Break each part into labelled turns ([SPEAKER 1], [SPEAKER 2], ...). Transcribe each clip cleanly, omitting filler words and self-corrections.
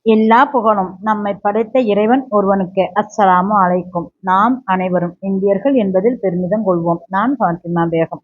[SPEAKER 1] எல்லா புகழும் நம்மை படைத்த இறைவன் ஒருவனுக்கே. அஸ்ஸலாமு அலைக்கும். நாம் அனைவரும் இந்தியர்கள் என்பதில் பெருமிதம் கொள்வோம். நான் ஃபாத்திமா பேகம்.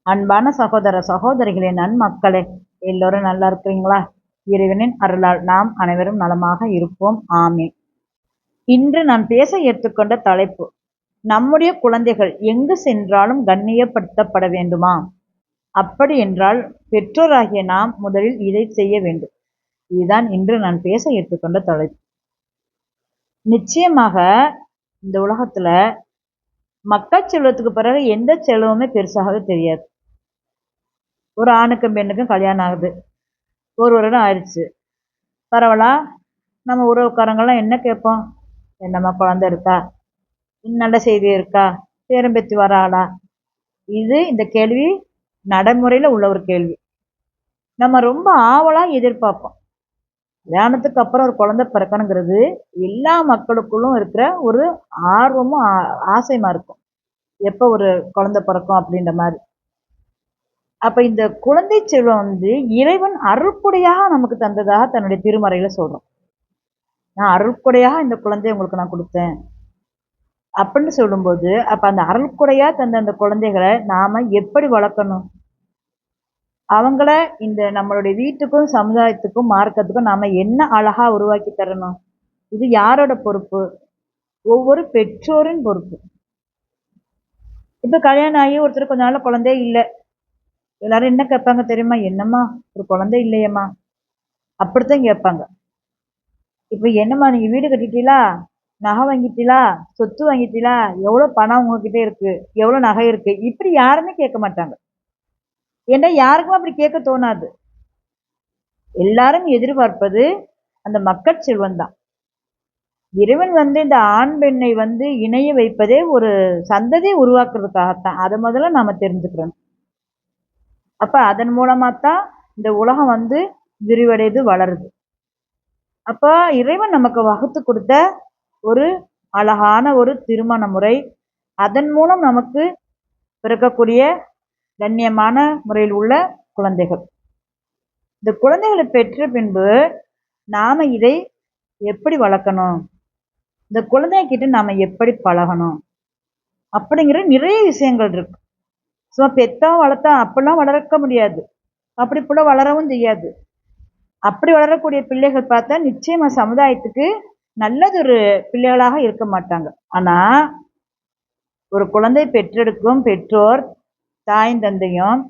[SPEAKER 1] அன்பான சகோதர சகோதரிகளே, நன்மக்களே, எல்லோரும் நல்லா இருக்கிறீங்களா? இறைவனின் அருளால் நாம் அனைவரும் நலமாக இருப்போம். ஆமீன். இன்று நான் பேச ஏற்றுக்கொண்ட தலைப்பு, நம்முடைய குழந்தைகள் எங்கு சென்றாலும் கண்ணியப்படுத்தப்பட வேண்டுமா? அப்படி என்றால் பெற்றோராகிய நாம் முதலில் இதை செய்ய வேண்டும். இதுதான் இன்று நான் பேச ஏற்றுக்கொண்ட தலைப்பு. நிச்சயமாக இந்த உலகத்துல மக்கள் செல்வத்துக்கு பிறகு எந்த செல்வமே பெருசாகவே தெரியாது. ஒரு ஆணுக்கும் பெண்ணுக்கும் கல்யாணம் ஆகுது, ஒரு வருடம் ஆயிடுச்சு, பரவாயில்ல. நம்ம உறவுக்காரங்கெல்லாம் என்ன கேட்போம்? என்னம்மா குழந்தை இருக்கா, நல்ல செய்தி இருக்கா, பேரம்பேத்தி வராளா? இந்த கேள்வி நடைமுறையில உள்ள ஒரு கேள்வி. நம்ம ரொம்ப ஆவலா எதிர்பார்ப்போம். கல்யாணத்துக்கு அப்புறம் ஒரு குழந்தை பிறக்கணுங்கிறது எல்லா மக்களுக்குள்ளும் இருக்கிற ஒரு ஆர்வமும் ஆசையுமா இருக்கும். எப்போ ஒரு குழந்தை பிறக்கும் அப்படின்ற மாதிரி. அப்ப இந்த குழந்தை செல்வம் இறைவன் அருள்கொடையாக நமக்கு தந்ததாக தன்னுடைய திருமறையில சொல்றோம். நான் அருள்கொடையாக இந்த குழந்தைய உங்களுக்கு நான் கொடுத்தேன் அப்படின்னு சொல்லும்போது, அப்ப அந்த அருள்கொடையா தந்த அந்த குழந்தைகளை நாம எப்படி வளர்க்கணும்? அவங்கள இந்த நம்மளுடைய வீட்டுக்கும் சமுதாயத்துக்கும் மார்க்கத்துக்கும் நாம என்ன அழகா உருவாக்கி தரணும்? இது யாரோட பொறுப்பு? ஒவ்வொரு பெற்றோரின் பொறுப்பு. இப்ப கல்யாணம் ஆகி ஒருத்தர் கொஞ்ச நாள் குழந்தையே இல்லை, எல்லாரும் என்ன கேட்பாங்க தெரியுமா? என்னம்மா ஒரு குழந்தை இல்லையம்மா, அப்படித்தான் கேட்பாங்க. இப்ப என்னம்மா நீங்க வீடு கட்டிட்டீங்களா, நகை வாங்கிட்டீங்களா, சொத்து வாங்கிட்டீங்களா, எவ்வளவு பணம் உங்ககிட்ட இருக்கு, எவ்வளவு நகை இருக்கு, இப்படி யாருமே கேட்க மாட்டாங்க. ஏன்னா யாருக்கும் அப்படி கேட்க தோணாது. எல்லாரும் எதிர்பார்ப்பது அந்த மக்கள் செல்வம் தான். இறைவன் இந்த ஆண் பெண்ணை இணைய வைப்பதே ஒரு சந்ததியை உருவாக்குறதுக்காகத்தான். அதை முதல்ல நாம தெரிஞ்சுக்கிறோம். அப்ப அதன் மூலமாத்தான் இந்த உலகம் விரிவடைந்து வளருது. அப்ப இறைவன் நமக்கு வகுத்து கொடுத்த ஒரு அழகான ஒரு திருமண முறை, அதன் மூலம் நமக்கு பிறக்கக்கூடிய கண்ணியமான முறையில் உள்ள குழந்தைகள். இந்த குழந்தைகளை பெற்ற பின்பு நாம இதை எப்படி வளர்க்கணும், இந்த குழந்தைகிட்ட நாம எப்படி பழகணும் அப்படிங்கிற நிறைய விஷயங்கள் இருக்கு. சும்மா பெத்தா வளர்த்தா அப்படிலாம் வளர்க்க முடியாது, அப்படி போல வளரவும் செய்யாது. அப்படி வளரக்கூடிய பிள்ளைகள் பார்த்தா நிச்சயமா சமுதாயத்துக்கு நல்லதொரு பிள்ளைகளாக இருக்க மாட்டாங்க. ஆனா ஒரு குழந்தை பெற்றெடுக்கும் பெற்றோர் தாயும் தந்தையும்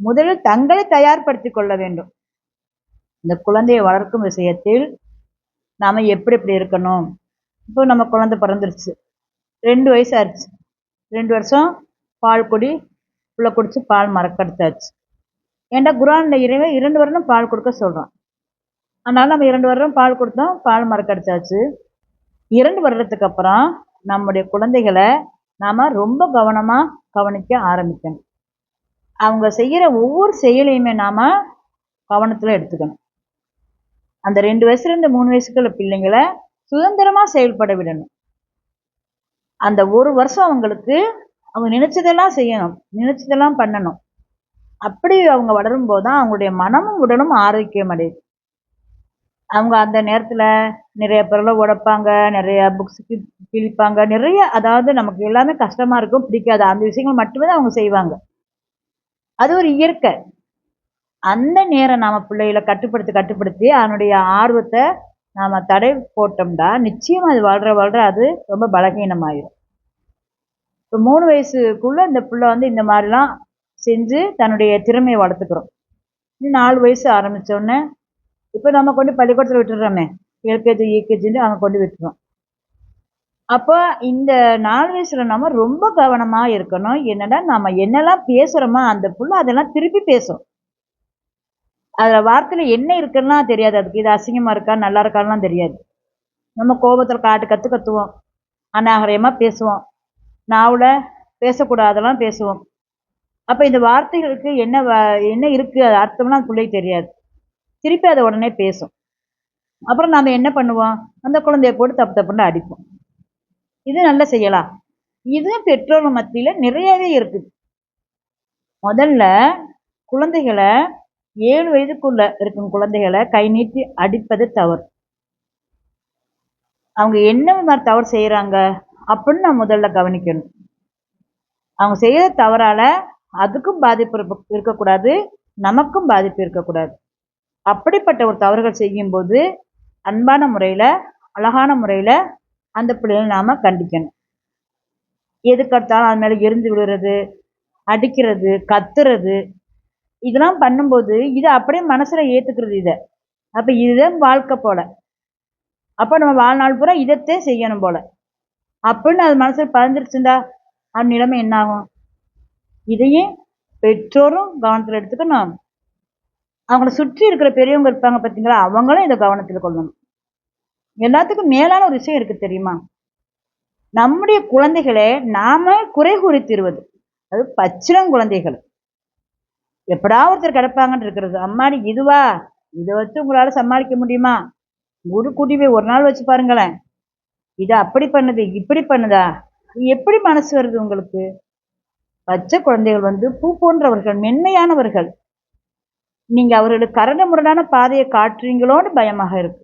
[SPEAKER 1] முதலில் தங்களை தயார்படுத்திக் கொள்ள வேண்டும். இந்த குழந்தையை வளர்க்கும் விஷயத்தில் நாம எப்படி எப்படி இருக்கணும்? இப்போ நம்ம குழந்தை பிறந்துருச்சு, 2 வயசு ஆச்சு, 2 வருஷம் பால் குடி, புள்ள குடிச்சு பால் மறக்கடிச்சாச்சு. ஏன்டா குரான்ல இறைவன் 2 வருடம் பால் கொடுக்க சொல்றான். அதனால நம்ம 2 வருடம் பால் கொடுத்தோம், பால் மறக்கடிச்சாச்சு. 2 வருடத்துக்கு அப்புறம் நம்முடைய குழந்தைகளை நாம ரொம்ப கவனமா கவனிக்க ஆரம்பிக்கணும். அவங்க செய்யற ஒவ்வொரு செயலையுமே நாம கவனத்துல எடுத்துக்கணும். அந்த 2 வயசுல இருந்து 3 வயசுக்குள்ள பிள்ளைங்களை சுதந்திரமா செயல்பட விடணும். அந்த 1 வருஷம் அவங்களுக்கு அவங்க நினைச்சதெல்லாம் செய்யணும், நினைச்சதெல்லாம் பண்ணணும். அப்படி அவங்க வளரும் போதுதான் அவங்களுடைய மனமும் உடலும் ஆரோக்கியம் அடையுது. அவங்க அந்த நேரத்துல நிறைய பொருளை உடைப்பாங்க, நிறைய புக்ஸுக்கு கிழிப்பாங்க, நிறைய, அதாவது நமக்கு எல்லாமே கஷ்டமா இருக்கும், பிடிக்காது, அந்த விஷயங்கள் மட்டுமே தான் அவங்க செய்வாங்க. அது ஒரு இயற்கை. அந்த நேரம் நாம பிள்ளைகளை கட்டுப்படுத்தி கட்டுப்படுத்தி அதனுடைய ஆர்வத்தை நாம தடை போட்டோம்னா நிச்சயம் அது வளர அது ரொம்ப பலகீனமாயிரும். இப்போ 3 வயசுக்குள்ள இந்த பிள்ளை இந்த மாதிரிலாம் செஞ்சு தன்னுடைய திறமையை வளர்த்துக்கிறோம். 4 வயசு ஆரம்பிச்சோடனே இப்போ நம்ம கொண்டு பள்ளிக்கூடத்தில் விட்டுடுறோமே, எல்கேஜி யூகேஜின்னு அங்கே கொண்டு விட்டுறோம். அப்போ இந்த 4 வயசுல நம்ம ரொம்ப கவனமா இருக்கணும். என்னடா நம்ம என்னெல்லாம் பேசுறோமோ அந்த புள்ள அதெல்லாம் திருப்பி பேசும். அதுல வார்த்தையில என்ன இருக்குன்னா தெரியாது, அதுக்கு இது அசிங்கமா இருக்கா நல்லா இருக்கான்லாம் தெரியாது. நம்ம கோபத்துல கத்துவோம், அநாகரிகமா பேசுவோம், நாவுல பேசக்கூடாதெல்லாம் பேசுவோம். அப்ப இந்த வார்த்தைகளுக்கு என்ன இருக்கு, அது அர்த்தம்லாம் அந்த பிள்ளைக்கு தெரியாது, திருப்பி அதை உடனே பேசும். அப்புறம் நாம என்ன பண்ணுவோம், அந்த குழந்தைய போட்டு தப்பு தப்புன்னு அடிப்போம். இது நல்ல செய்யலாம். இது பெற்றோர்கள் மத்தியில நிறையவே இருக்குது. முதல்ல குழந்தைகளை 7 வயதுக்குள்ள இருக்கும் குழந்தைகளை கை நீட்டி அடிப்பது தவறு. அவங்க என்ன மாதிரி தவறு செய்யறாங்க அப்படின்னு நான் முதல்ல கவனிக்கணும். அவங்க செய்யற தவறால அதுக்கும் பாதிப்பு இருக்கக்கூடாது, நமக்கும் பாதிப்பு இருக்கக்கூடாது. அப்படிப்பட்ட ஒரு தவறுகள் செய்யும்போது அன்பான முறையில, அழகான முறையில அந்த பிள்ளைகளை நாம கண்டிக்கணும். எதுக்கெடுத்தாலும் அது மேல எரிஞ்சு விழுறது, அடிக்கிறது, கத்துறது, இதெல்லாம் பண்ணும்போது இதை அப்படியே மனசுல ஏத்துக்கிறது இதை. அப்ப இதுதான் வாழ்க்கை போல. அப்ப நம்ம வாழ்நாள் பூரா இதைத்தே செய்யணும் போல அப்படின்னு அது மனசுல பதிஞ்சிருச்சுண்டா அந்த நிலைமை என்ன ஆகும்? இதையே பெற்றோரும் கவனத்துல எடுத்துக்கணும். அவங்கள சுற்றி இருக்கிற பெரியவங்க இருப்பாங்க பார்த்தீங்களா, அவங்களும் இதை கவனத்தில் கொள்ளணும். எல்லாத்துக்கும் மேலான ஒரு விஷயம் இருக்கு தெரியுமா? நம்முடைய குழந்தைகளை நாம குறை கூறி தீர்வது. அது பச்சிளம் குழந்தைகள் எப்படா ஒருத்தர் கிடப்பாங்கன்னு இருக்கிறது. அம்மாடி இதுவா, இதை வச்சு உங்களால சமாளிக்க முடியுமா? ஒரு கூட்டி போய் ஒரு நாள் வச்சு பாருங்களேன். இது அப்படி பண்ணுது, இப்படி பண்ணுதா, எப்படி மனசு வருது உங்களுக்கு? பச்சை குழந்தைகள் பூ போன்றவர்கள், மென்மையானவர்கள். நீங்க அவர்களுக்கு கரடு முரடான பாதையை காட்டுறீங்களோன்னு பயமாக இருக்கு.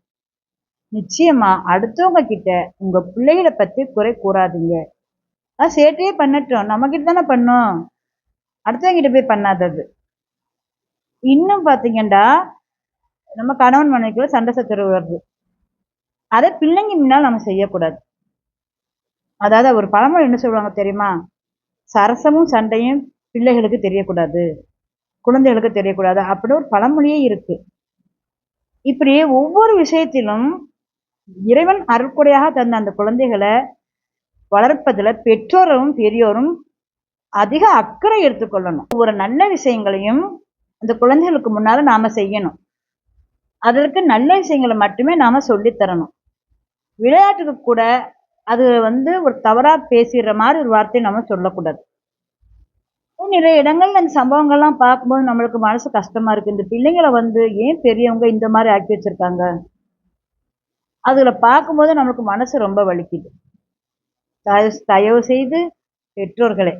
[SPEAKER 1] நிச்சயமா அடுத்தவங்க கிட்ட உங்க பிள்ளைகளை பத்தி குறை கூறாதீங்க. சேட்டையே பண்ணட்டும், நம்ம கிட்ட தானே பண்ணோம், அடுத்தவங்க கிட்ட போய் பண்ணாதது. இன்னும் பாத்தீங்கன்னா நம்ம கணவன் மனைவிக்குள்ள சண்டை சச்சரவு வருது, அதை பிள்ளைங்க முன்னால் நம்ம செய்யக்கூடாது. அதாவது ஒரு பழமொழி என்ன சொல்லுவாங்க தெரியுமா? சரசமும் சண்டையும் பிள்ளைகளுக்கு தெரியக்கூடாது, குழந்தைகளுக்கு தெரியக்கூடாது அப்படின்னு ஒரு பழமொழியே இருக்கு. இப்படி ஒவ்வொரு விஷயத்திலும் இறைவன் அருட்கொடையாக தந்த அந்த குழந்தைகளை வளர்ப்பதுல பெற்றோரும் பெரியோரும் அதிக அக்கறை எடுத்துக்கொள்ளணும். ஒவ்வொரு நல்ல விஷயங்களையும் அந்த குழந்தைகளுக்கு முன்னால நாம செய்யணும். அதற்கு நல்ல விஷயங்களை மட்டுமே நாம சொல்லித்தரணும். விளையாட்டுக்கு கூட அது ஒரு தவறா பேசிடுற மாதிரி ஒரு வார்த்தையை நம்ம சொல்லக்கூடாது. நிறைய இடங்கள்ல இந்த சம்பவங்கள்லாம் பார்க்கும்போது நம்மளுக்கு மனசு கஷ்டமா இருக்கு. இந்த பிள்ளைங்களை ஏன் பெரியவங்க இந்த மாதிரி ஆக்கி வச்சிருக்காங்க, அதுல பார்க்கும்போது நம்மளுக்கு மனசு ரொம்ப வலிக்குது. தயவு செய்து பெற்றோர்களே,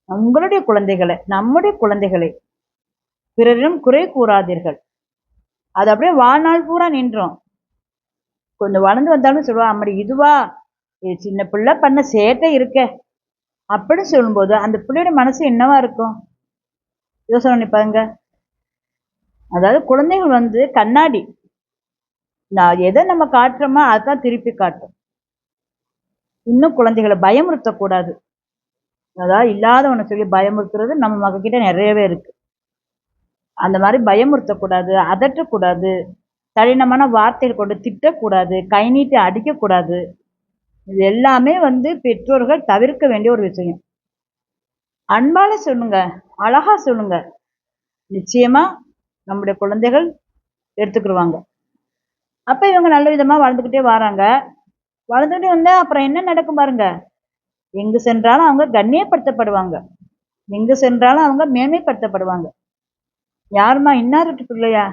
[SPEAKER 1] உங்களுடைய குழந்தைகளை, நம்முடைய குழந்தைகளை பிறரிடம் குறை கூறாதீர்கள். அது அப்படியே வாழ்நாள் பூரா நின்றோம். கொஞ்சம் வளர்ந்து வந்தாலும் சொல்லுவா, அம்மாடி இதுவா, சின்ன பிள்ளை பண்ண சேட்டை இருக்க அப்படின்னு சொல்லும்போது அந்த பிள்ளையோட மனசு என்னவா இருக்கும் யோசனை பண்ணி பாருங்க. அதாவது குழந்தைகள் கண்ணாடி, நான் எதை நம்ம காட்டுறோமோ அதான் திருப்பி காட்டும். இன்னும் குழந்தைகளை பயமுறுத்தக்கூடாது. அதாவது இல்லாதவனை சொல்லி பயமுறுத்துறது நம்ம மகக்கிட்ட நிறையவே இருக்கு. அந்த மாதிரி பயமுறுத்தக்கூடாது, அதட்டக்கூடாது, கடினமான வார்த்தைகள் கொண்டு திட்டக்கூடாது, கை நீட்டி அடிக்கக்கூடாது. இது எல்லாமே பெற்றோர்கள் தவிர்க்க வேண்டிய ஒரு விஷயம். அன்பால சொல்லுங்க, அழகா சொல்லுங்க, நிச்சயமா நம்முடைய குழந்தைகள் எடுத்துக்கிடுவாங்க. அப்ப இவங்க நல்ல விதமா வளர்ந்துக்கிட்டே வராங்க. வளர்ந்துக்கிட்டே வந்தா அப்புறம் என்ன நடக்கும் பாருங்க. எங்கு சென்றாலும் அவங்க கண்ணியப்படுத்தப்படுவாங்க, எங்கு சென்றாலும் அவங்க மேன்மைப்படுத்தப்படுவாங்க. யாருமா இன்னார் வீட்டு பிள்ளையா,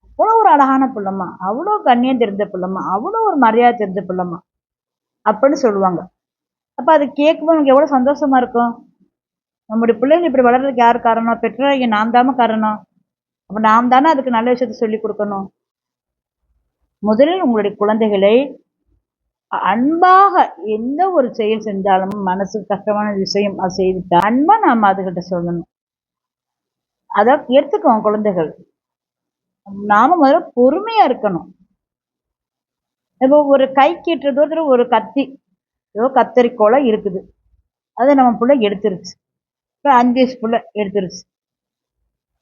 [SPEAKER 1] அவ்வளோ ஒரு அழகான பிள்ளைமா, அவ்வளோ கண்ணியம் தெரிஞ்ச பிள்ளைமா, அவ்வளோ ஒரு மரியாதை தெரிஞ்ச பிள்ளைமா அப்படின்னு சொல்லுவாங்க. அப்ப அது கேட்கும்போது நமக்கு எவ்வளவு சந்தோஷமா இருக்கும். நம்முடைய பிள்ளைகள் இப்படி வளர்றதுக்கு யார் காரணம்? பெற்றோராகிய நாம் தானே காரணம். அப்ப நாம் தானே அதுக்கு நல்ல விஷயத்தை சொல்லி கொடுக்கணும். முதலில் உங்களுடைய குழந்தைகளை அன்பாக எந்த ஒரு செயல் செஞ்சாலும், மனசுக்கு கஷ்டமான விஷயம் அது செய்துட்டா அன்பா நாம அதுகிட்ட சொல்லணும். அதை எடுத்துக்குவோம் குழந்தைகள். நாம முதல்ல பொறுமையா இருக்கணும். இப்போ ஒரு கை கீட்டுற தூரத்துல ஒரு கத்தி, ஏதோ கத்தரிக்கோலை இருக்குது, அதை நம்ம புள்ள எடுத்துருச்சு. இப்போ 5 வயசு புள்ள எடுத்துருச்சு.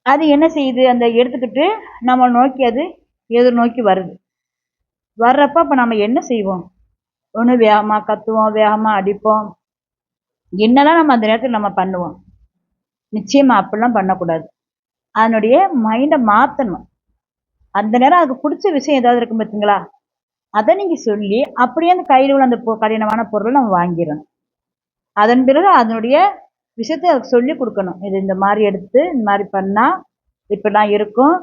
[SPEAKER 1] அது என்ன செய்யுது? அந்த எடுத்துக்கிட்டு நம்ம நோக்கி அது எதிர்நோக்கி வருது. வர்றப்ப அப்ப நம்ம என்ன செய்வோம்? ஒன்று வேகமா கத்துவோம், வேகமா அடிப்போம், என்னெல்லாம் நம்ம அந்த நேரத்தில் நம்ம பண்ணுவோம். நிச்சயமா அப்படிலாம் பண்ணக்கூடாது. அதனுடைய மைண்டை மாற்றணும். அந்த நேரம் அதுக்கு பிடிச்ச விஷயம் ஏதாவது இருக்கும் பார்த்தீங்களா, அதை நீங்க சொல்லி அப்படியே அந்த கையில் உள்ள அந்த கடினமான பொருளை நம்ம வாங்கிடணும். அதன் பிறகு அதனுடைய விஷயத்தை அதுக்கு சொல்லி கொடுக்கணும். இது இந்த மாதிரி எடுத்து இந்த மாதிரி பண்ணா இப்படிலாம் இருக்கும்,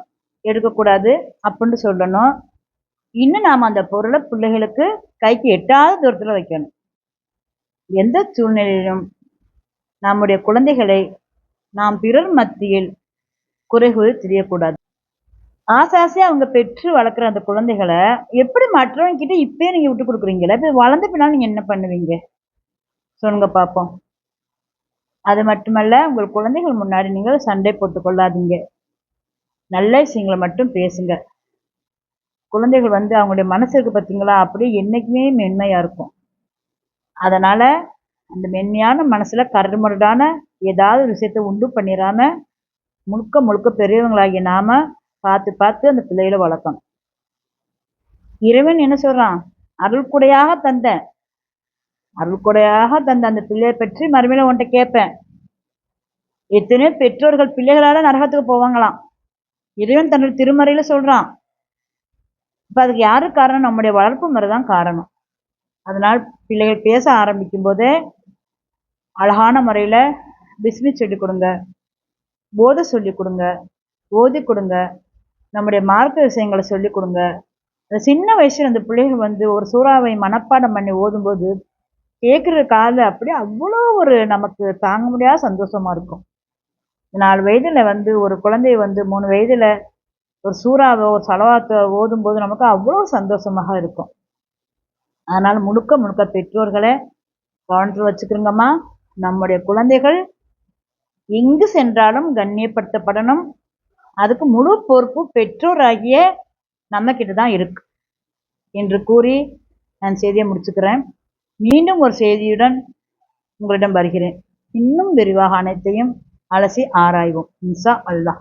[SPEAKER 1] எடுக்கக்கூடாது அப்படின்னு சொல்லணும். இன்னும் நாம் அந்த பொருளை பிள்ளைகளுக்கு கைக்கு எட்டாத தூரத்தில் வைக்கணும். எந்த சூழ்நிலையிலும் நம்முடைய குழந்தைகளை நாம் பிறர் மத்தியில் குறை கூறி தெரியக்கூடாது. ஆசை ஆசையா அவங்க பெற்று வளர்க்குற அந்த குழந்தைகளை எப்படி மற்றவங்க கிட்ட இப்பயே நீங்க விட்டு கொடுக்குறீங்களா? இப்ப வளர்ந்த பின்னால நீங்க என்ன பண்ணுவீங்க? சொல்லுங்க பாப்போம். அது மட்டுமல்ல, உங்கள் குழந்தைகள் முன்னாடி நீங்கள் சண்டை போட்டுக் கொள்ளாதீங்க. நல்ல விஷயங்கள மட்டும் பேசுங்க. குழந்தைகள் அவங்களுடைய மனசு இருக்கு பார்த்தீங்களா? அப்படியே என்னைக்குமே மென்மையா இருக்கும். அதனால, அந்த மென்மையான மனசுல கரடுமுரடான ஏதாவது ஒரு விஷயத்த உண்டு பண்ணிறாம, முழுக்க முழுக்க பெரியவங்களாகிய நாம பார்த்து பார்த்து அந்த பிள்ளைகள வளர்க்கணும். இறைவன் என்ன சொல்றான்? அருள்கொடையாக தந்தேன். அருள்கொடையாக தந்த அந்த பிள்ளைய பற்றி மறுமையில உன்ட்ட கேட்பேன். எத்தனையோ பெற்றோர்கள் பிள்ளைகளால நரகத்துக்கு போவாங்களாம். இறைவன் தன்னுடைய திருமறையில சொல்றான். இப்ப அதுக்கு யாரு காரணம்? நம்முடைய வளர்ப்பு முறை தான் காரணம். அதனால் பிள்ளைகள் பேச ஆரம்பிக்கும் போதே அழகான முறையில பிஸ்மி சொல்லிக் கொடுங்க, போத சொல்லிக் கொடுங்க, ஓதி கொடுங்க, நம்முடைய மார்க்க விஷயங்களை சொல்லிக் கொடுங்க. அந்த சின்ன வயசுல அந்த பிள்ளைகள் ஒரு சூறாவை மனப்பாடம் பண்ணி ஓதும்போது கேட்குற காதுல அப்படியே அவ்வளோ ஒரு நமக்கு தாங்க முடியாத சந்தோஷமா இருக்கும். 4 வயதுல ஒரு குழந்தை 3 வயதுல ஒரு சூறாவோ, ஒரு ஸலவாத்தோ ஓதும்போது நமக்கு அவ்வளோ சந்தோஷமாக இருக்கும். அதனால முழுக்க முழுக்க பெற்றோர்களே கவனத்துல வச்சுக்கிறோங்கம்மா. நம்முடைய குழந்தைகள் எங்கு சென்றாலும் கண்ணியப்படுத்தப்படணும். அதுக்கு முழு பொறுப்பு பெற்றோராகிய நம்ம கிட்ட தான் இருக்கு என்று கூறி நான் செய்தியை முடிச்சுக்கிறேன். மீண்டும் ஒரு செய்தியுடன் உங்களிடம் வருகிறேன். இன்னும் விரிவாக அனைத்தையும் அலசி ஆராய்வோம். இன்ஷா அல்லாஹ்.